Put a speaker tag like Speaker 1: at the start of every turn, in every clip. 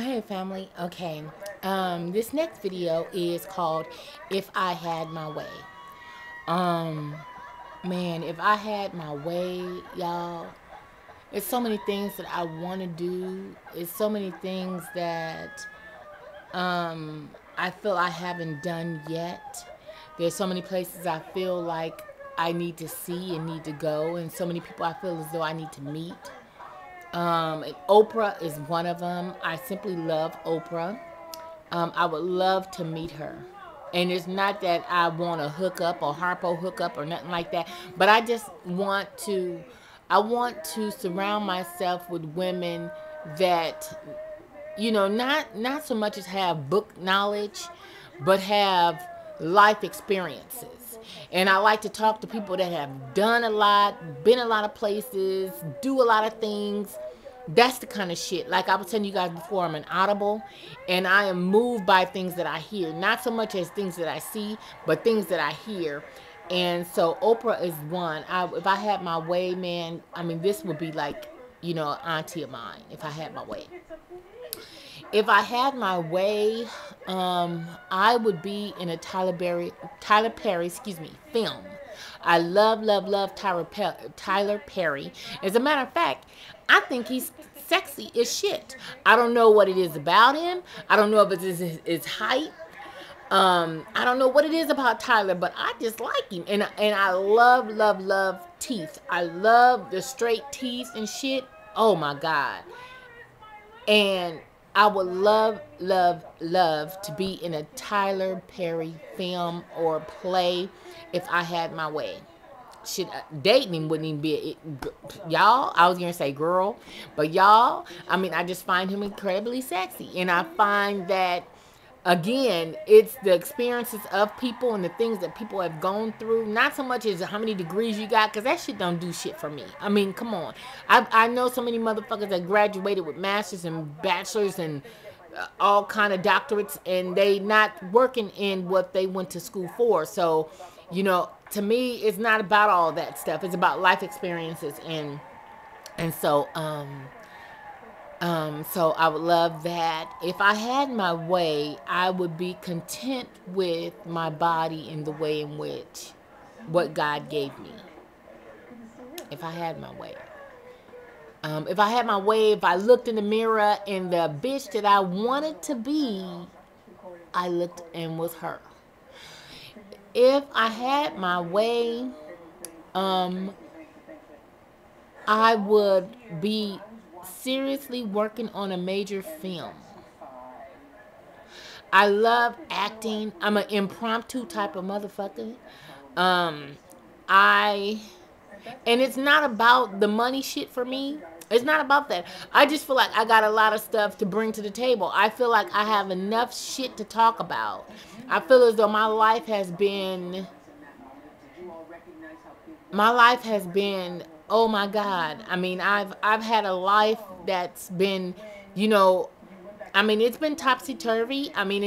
Speaker 1: Hey family, okay. This next video is called If I Had My Way. Um, man, if I had my way, y'all, it's so many things that I want to do. It's so many things that I feel I haven't done yet. There's so many places I feel like I need to see and need to go, and so many people I feel as though I need to meet. And Oprah is one of them. I simply love Oprah. I would love to meet her. And it's not that I want to hook up or Harpo hook up or nothing like that, but I want to surround myself with women that, not so much as have book knowledge, but have life experiences. And I like to talk to people that have done a lot, been a lot of places, do a lot of things. That's the kind of shit. Like I was telling you guys before, I'm an audible, and I am moved by things that I hear. Not so much as things that I see, but things that I hear. And so Oprah is one. If I had my way, man, I mean, this would be like, auntie of mine, if I had my way. If I had my way, I would be in a Tyler Perry, film. I love, love, love Tyler Perry. As a matter of fact, I think he's sexy as shit. I don't know what it is about him. I don't know if it's his height. I don't know what it is about Tyler, but I just like him, and I love, love, love teeth. I love the straight teeth and shit. Oh my god. And I would love, love, love to be in a Tyler Perry film or play if I had my way. Shit, dating him wouldn't even be y'all. I was gonna say girl, but y'all. I mean, I just find him incredibly sexy, and I find that again, it's the experiences of people and the things that people have gone through. Not so much as how many degrees you got, because that shit don't do shit for me. I mean, come on. I know so many motherfuckers that graduated with masters and bachelors and all kind of doctorates, and they not working in what they went to school for. So, to me, it's not about all that stuff. It's about life experiences, and so I would love that. If I had my way, I would be content with my body in the way in which what God gave me. If I had my way. If I had my way, if I looked in the mirror and the bitch that I wanted to be, I looked and was her. If I had my way, I would be seriously working on a major film. I love acting. I'm an impromptu type of motherfucker. Um, I and it's not about the money shit for me. It's not about that. I just feel like I got a lot of stuff to bring to the table. I feel like I have enough shit to talk about. I feel as though my life has been oh my god. I mean, I've had a life that's been, you know, I mean, it's been topsy turvy. I mean,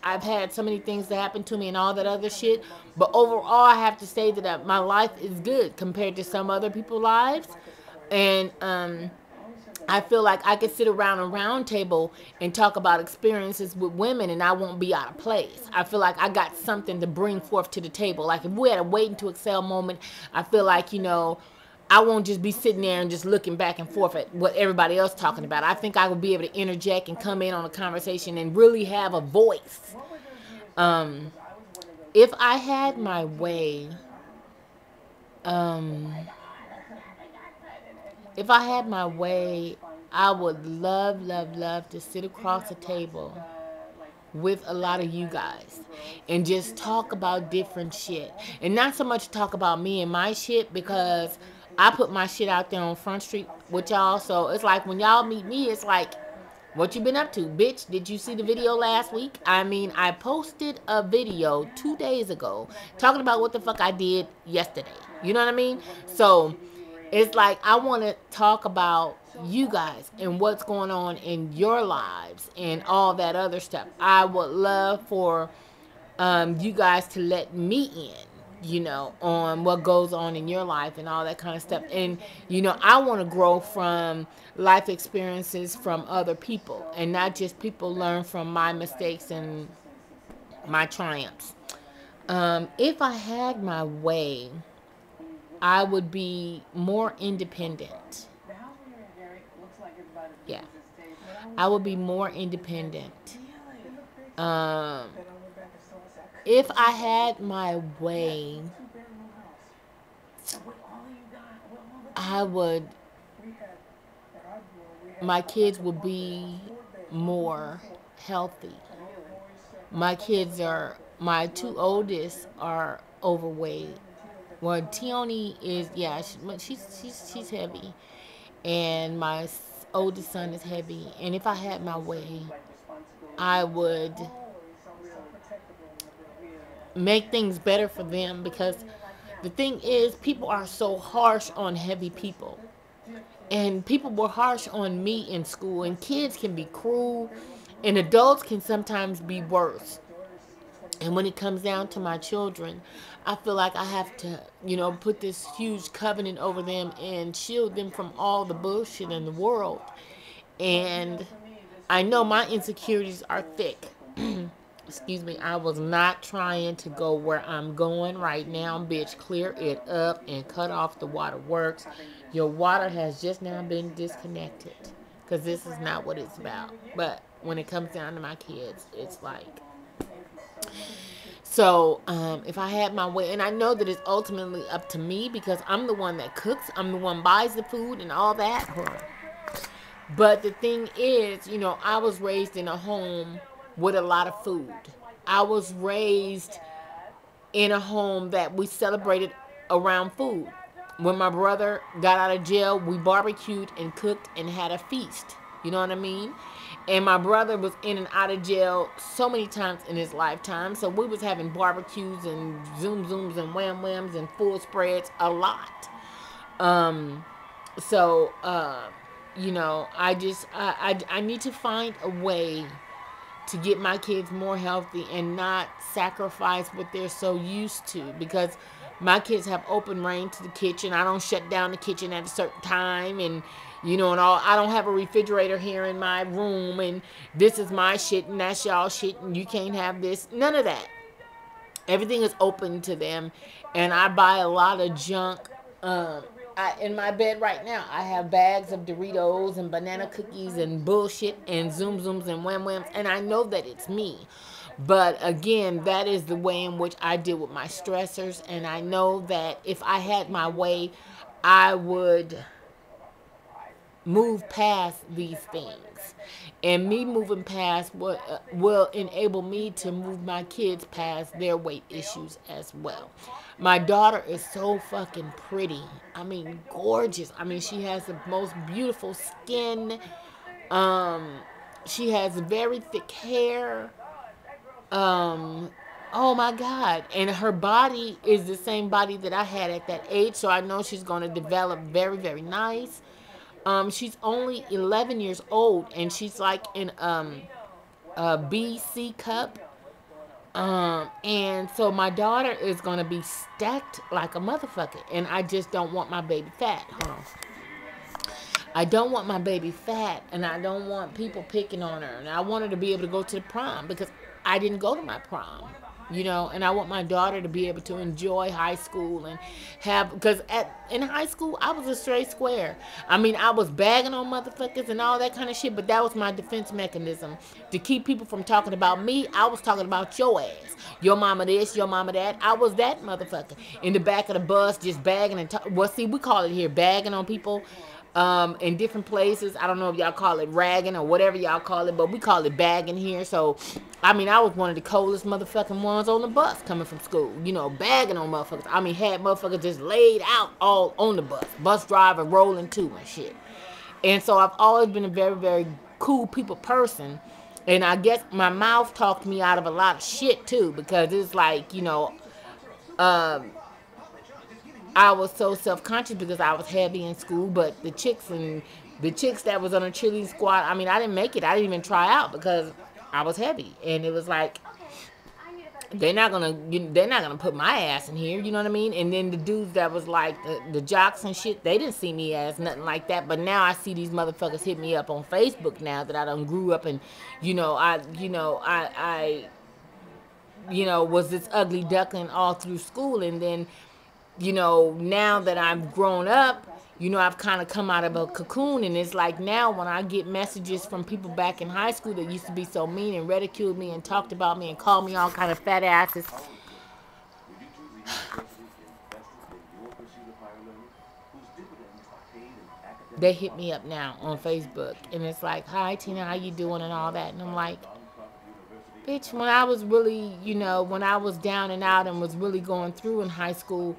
Speaker 1: I've had so many things that happen to me and all that other shit. But overall, I have to say that my life is good compared to some other people's lives. And I feel like I could sit around a round table and talk about experiences with women and I won't be out of place. I feel like I got something to bring forth to the table. Like if we had a waiting to excel moment, I feel like, I won't just be sitting there and just looking back and forth at what everybody else talking about. I think I will be able to interject and come in on a conversation and really have a voice. Um, if I had my way, um, if I had my way, I would love, love, love to sit across the table with a lot of you guys and just talk about different shit. And not so much talk about me and my shit because I put my shit out there on Front Street with y'all. So it's like when y'all meet me, it's like, what you been up to, bitch? Did you see the video last week? I mean, I posted a video 2 days ago talking about what the fuck I did yesterday. You know what I mean? So it's like I want to talk about you guys and what's going on in your lives and all that other stuff. I would love for you guys to let me in. you know, on what goes on in your life and all that kind of stuff. And, you know, I want to grow from life experiences from other people and not just people learn from my mistakes and my triumphs. If I had my way, I would be more independent. Yeah. I would be more independent. Um, if I had my way, I would, my kids would be more healthy. My two oldest are overweight. Well, Tioni is, yeah, she's heavy. And my oldest son is heavy. And if I had my way, I would make things better for them because the thing is, people are so harsh on heavy people. And people were harsh on me in school, and kids can be cruel, and adults can sometimes be worse. And when it comes down to my children, I feel like I have to, you know, put this huge covenant over them and shield them from all the bullshit in the world. And I know my insecurities are thick. Excuse me, I was not trying to go where I'm going right now, bitch. Clear it up and cut off the waterworks. Your water has just now been disconnected because this is not what it's about. But when it comes down to my kids, it's like, so if I had my way, and I know that it's ultimately up to me because I'm the one that cooks, I'm the one buys the food and all that. But the thing is, you know, I was raised in a home with a lot of food. I was raised in a home that we celebrated around food. When my brother got out of jail, we barbecued and cooked and had a feast. You know what I mean? And my brother was in and out of jail so many times in his lifetime. So we was having barbecues and zoom zooms and wham whams and full spreads a lot. So you know, I need to find a way to get my kids more healthy and not sacrifice what they're so used to, because my kids have open reign to the kitchen. I don't shut down the kitchen at a certain time, and you know, and all. I don't have a refrigerator here in my room, and this is my shit and that's y'all shit, and you can't have this. None of that. Everything is open to them, and I buy a lot of junk. In my bed right now, I have bags of Doritos and banana cookies and bullshit and zoom zooms and wham whams, and I know that it's me. But again, that is the way in which I deal with my stressors, and I know that if I had my way, I would move past these things. And me moving past what will enable me to move my kids past their weight issues as well. My daughter is so fucking pretty. I mean, gorgeous. I mean, she has the most beautiful skin. She has very thick hair. Oh my God. And her body is the same body that I had at that age. So I know she's going to develop very, very nice. She's only 11 years old, and she's like in a B.C. cup. And so my daughter is going to be stacked like a motherfucker, and I just don't want my baby fat. Hold on. I don't want my baby fat, and I don't want people picking on her, and I want her to be able to go to the prom because I didn't go to my prom. You know, and I want my daughter to be able to enjoy high school and have, because in high school, I was a straight square. I mean, I was bagging on motherfuckers and all that kind of shit, but that was my defense mechanism. To keep people from talking about me, I was talking about your ass. Your mama this, your mama that. I was that motherfucker. In the back of the bus, just bagging and well, see, we call it here bagging on people. In different places. I don't know if y'all call it ragging or whatever y'all call it, but we call it bagging here. So, I mean, I was one of the coldest motherfucking ones on the bus coming from school. You know, bagging on motherfuckers. I mean, had motherfuckers just laid out all on the bus. Bus driver rolling too and shit. And so I've always been a very, very cool people person. And I guess my mouth talked me out of a lot of shit too, because it's like, you know, I was so self-conscious because I was heavy in school, but the chicks that was on a cheerleading squad, I mean, I didn't make it. I didn't even try out because I was heavy. And it was like, they're not gonna put my ass in here, you know what I mean? And then the dudes that was like the jocks and shit, they didn't see me as nothing like that. But now I see these motherfuckers hit me up on Facebook now that I done grew up and, was this ugly duckling all through school. And then, now that I've grown up, I've kind of come out of a cocoon. And it's like now when I get messages from people back in high school that used to be so mean and ridiculed me and talked about me and called me all kind of fat asses, they hit me up now on Facebook. And it's like, hi, Tina, how you doing and all that. And I'm like, bitch, when I was really, when I was down and out and was really going through in high school,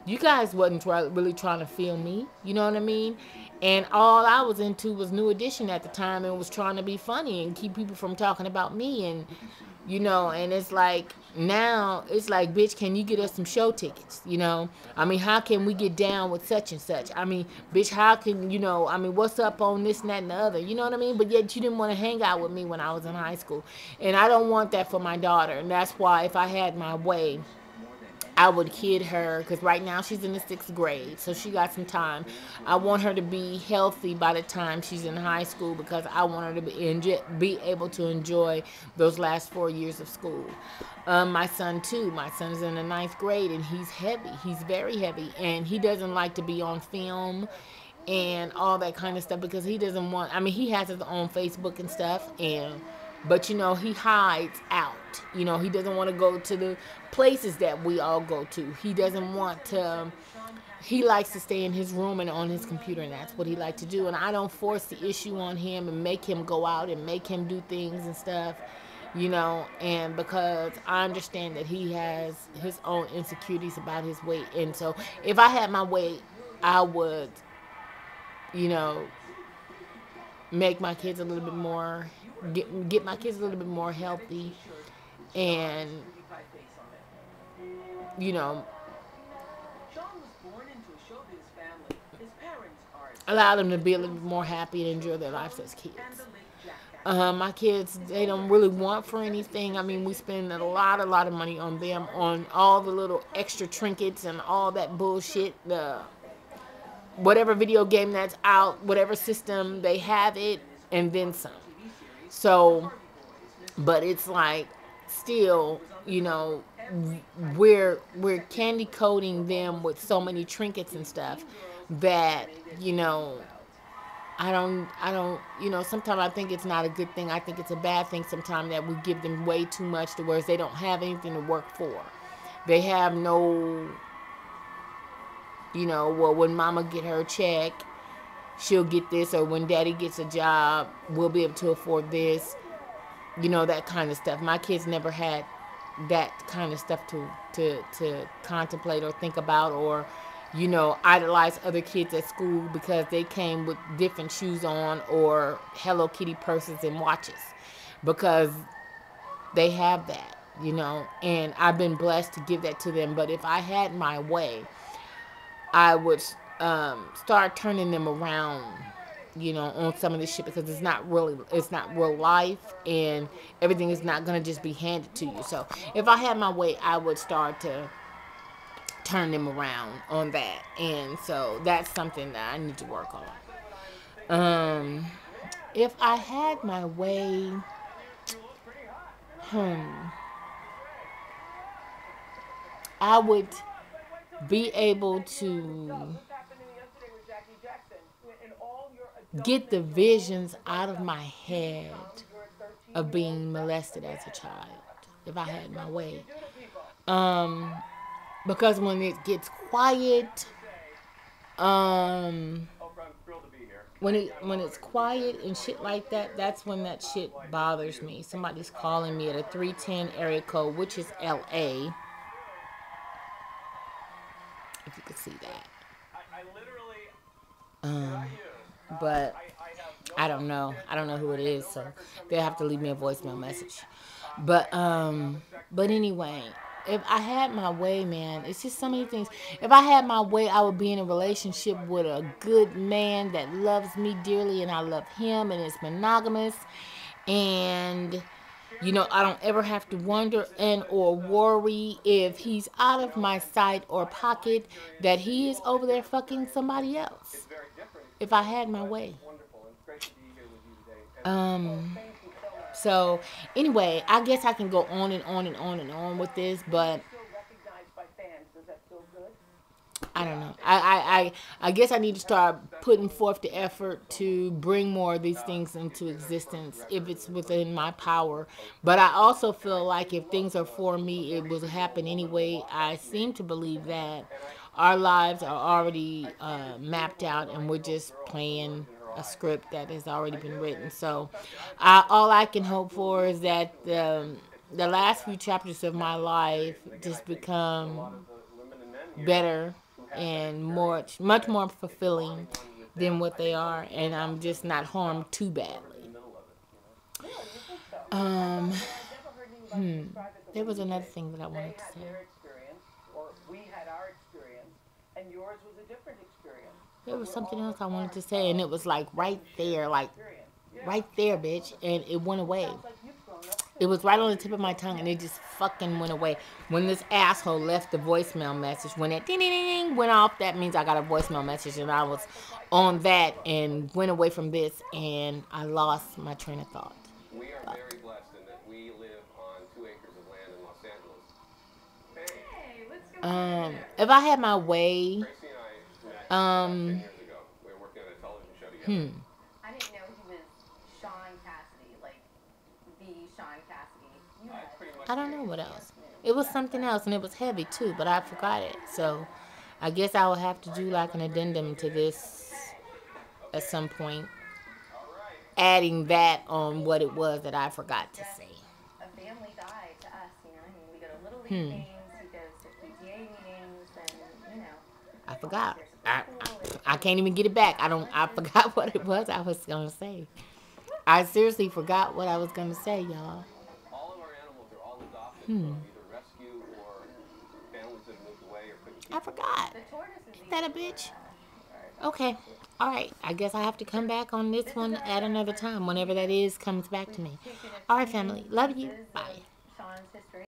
Speaker 1: you guys wasn't really trying to feel me. You know what I mean? And all I was into was New Edition at the time and was trying to be funny and keep people from talking about me. And, and it's like, now it's like, bitch, can you get us some show tickets? I mean, how can we get down with such and such? I mean, bitch, how can, what's up on this and that and the other? You know what I mean? But yet you didn't want to hang out with me when I was in high school. And I don't want that for my daughter. And that's why if I had my way, I would kid her, because right now she's in the 6th grade, so she got some time. I want her to be healthy by the time she's in high school, because I want her to be able to enjoy those last 4 years of school. My son too. My son is in the 9th grade, and he's heavy. He's very heavy, and he doesn't like to be on film and all that kind of stuff because he doesn't want. I mean, he has his own Facebook and stuff, but he hides out. He doesn't want to go to the places that we all go to. He doesn't want to. He likes to stay in his room and on his computer, and that's what he likes to do. And I don't force the issue on him and make him go out and make him do things and stuff, and because I understand that he has his own insecurities about his weight. And so if I had my way, I would, make my kids a little bit more, get my kids a little bit more healthy, and allow them to be a little bit more happy and enjoy their lives as kids. My kids, they don't really want for anything. I mean, we spend a lot of money on them, on all the little extra trinkets and all that bullshit. Whatever video game that's out, whatever system, they have it, and then some. So, but it's like, still, we're candy coating them with so many trinkets and stuff that, I don't, sometimes I think it's not a good thing. I think it's a bad thing sometimes that we give them way too much to where they don't have anything to work for. They have no, well, when mama get her check, she'll get this, or when daddy gets a job, we'll be able to afford this, that kind of stuff. My kids never had that kind of stuff to contemplate or think about, or idolize other kids at school because they came with different shoes on or Hello Kitty purses and watches, because they have that, and I've been blessed to give that to them. But if I had my way, I would start turning them around, on some of this shit, because it's not real life, and everything is not going to just be handed to you. So if I had my way, I would start to turn them around on that. And so that's something that I need to work on. If I had my way, I would be able to get the visions out of my head of being molested as a child, if I had my way. Because when it gets quiet, when it's quiet and shit like that, that's when that shit bothers me. Somebody's calling me at a 310 area code, which is LA. If you could see that. But I don't know. I don't know who it is, so they'll have to leave me a voicemail message. But anyway, if I had my way, man, it's just so many things. If I had my way, I would be in a relationship with a good man that loves me dearly and I love him, and it's monogamous. And, You know, I don't ever have to wonder and or worry if he's out of my sight or pocket that he is over there fucking somebody else. If I had my way. Um so anyway, I guess I can go on and on and on and on with this, but I don't know. I guess I need to start putting forth the effort to bring more of these things into existence if it's within my power. But I also feel like if things are for me, it will happen anyway. I seem to believe that our lives are already mapped out and we're just playing a script that has already been written. So all I can hope for is that the last few chapters of my life just become better and much more fulfilling than what they are, and I'm just not harmed too badly. Um, there was another thing that I wanted to say. There was something else I wanted to say, and it was like right there, bitch, and it went away. It was right on the tip of my tongue, and it just fucking went away. When this asshole left the voicemail message, when it ding ding ding went off, that means I got a voicemail message, and I was on that and went away from this, and I lost my train of thought.
Speaker 2: We are very blessed in that we live on 2 acres of land in Los Angeles.
Speaker 3: Hey, what's going on there?
Speaker 1: If I had my way,
Speaker 2: Tracy and I met about 10
Speaker 1: um,
Speaker 2: years ago. We were working on a television show together.
Speaker 3: I didn't know he was Sean Cassidy, like the Sean Cassidy. You had
Speaker 2: Pretty much
Speaker 1: I don't know what else. It was something else, and it was heavy too, but I forgot it. So I guess I will have to do like an addendum to this at some point, adding that on what it was that I forgot to say.
Speaker 3: a family guy to us, you know. I mean, we go to Little League games, he goes to PTA meetings, and, you know.
Speaker 1: I forgot.
Speaker 3: There's
Speaker 1: I,
Speaker 3: football, there's
Speaker 1: I can't even get it back. I forgot what it was I was gonna say. I seriously forgot what I was gonna say, y'all.
Speaker 2: all of our animals are all adopted from either rescue or families that moved away or couldn't keep
Speaker 1: I forgot.
Speaker 3: the tortoise is
Speaker 1: Ain't that a bitch? Okay. All right. I guess I have to come back on this one at another time, whenever that is comes back to me. All right, family. Love you. Bye.
Speaker 3: Sean's history.